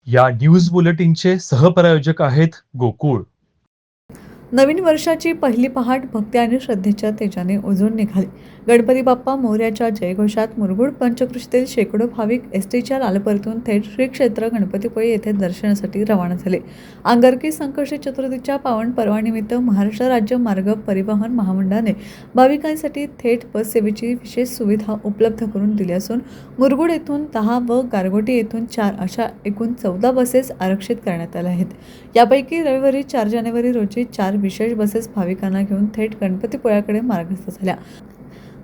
या न्यूज बुलेटिनचे सहप्रायोजक आहेत गोकुळ. नवीन वर्षाची पहिली पहाट भक्ती आणि श्रद्धेच्या तेजाने उजळून निघाली. गणपती बाप्पा मोरयाच्या जयघोषात मुरगुड पंचक्रोशीतील शेकडो भाविक एसटीच्या लालपरीतून थेट श्री क्षेत्र गणपतीपुळे येथे दर्शनासाठी रवाना झाले. अंगारकी संकष्टी चतुर्थीच्या पावन पर्वानिमित्त महाराष्ट्र राज्य मार्ग परिवहन महामंडळाने भाविकांसाठी थेट बस सेवेची विशेष सुविधा उपलब्ध करून दिली असून मुरगुड येथून 10 व गारगोटी येथून 4 अशा एकूण 14 बसेस आरक्षित करण्यात आल्या आहेत. यापैकी रविवारी 4 जानेवारी रोजी 4 विशेष बसेस भाविकांना घेऊन थेट गणपतीपुळ्याकडे मार्गस्थ झाल्या.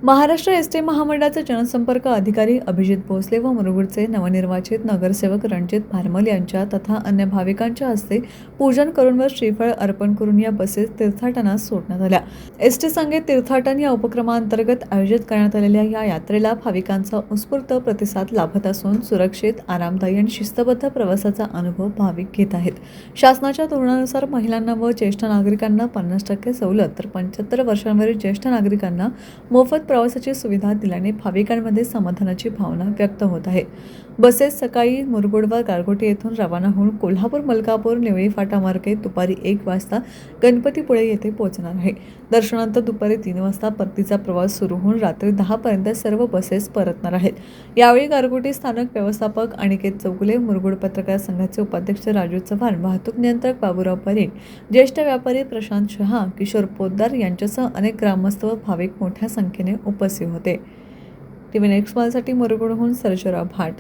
महाराष्ट्र एसटी महामंडळाचे जनसंपर्क अधिकारी अभिजित भोसले व मुरगुडचे नवनिर्वाचित नगरसेवक रणजित भारमल यांच्या तथा अन्य भाविकांच्या हस्ते पूजन करून व श्रीफळ अर्पण करून या बसेस तीर्थाटनास सोडण्यात आल्या. एसटी संगीत तीर्थाटन या उपक्रमांतर्गत आयोजित करण्यात आलेल्या या यात्रेला भाविकांचा उत्स्फूर्त प्रतिसाद लाभत असून सुरक्षित, आरामदायी आणि शिस्तबद्ध प्रवासाचा अनुभव भाविक घेत आहेत. शासनाच्या धोरणानुसार महिलांना व ज्येष्ठ नागरिकांना 50% सवलत तर 75 वर्षांवरील ज्येष्ठ नागरिकांना मोफत प्रवासाची सुविधा दिल्याने भाविकांमध्ये समाधानाची भावना व्यक्त होत आहे. बसेस सकाळी मुरगुड व गारगोटी येथून रवाना होऊन कोल्हापूर, मलकापूर, निवळी फाटा मार्गे दुपारी 1 वाजता गणपतीपुळे येथे पोहोचणार आहे. दर्शनानंतर दुपारी 3 वाजता परतीचा प्रवास सुरू होऊन रात्री 10 पर्यंत सर्व बसेस परतणार आहेत. यावेळी गारगोटी स्थानक व्यवस्थापक अनिकेत चौगुले, मुरगुड पत्रकार संघाचे उपाध्यक्ष राजू चव्हाण, वाहतूक नियंत्रक बाबूराव परीट, ज्येष्ठ व्यापारी प्रशांत शहा, किशोर पोद्दार यांच्यासह अनेक ग्रामस्थ व भाविक मोठ्या संख्येने उपस्थित होते. टीव्ही नेक्स्ट साठी मुरगुडहून सर्जेराव भाट.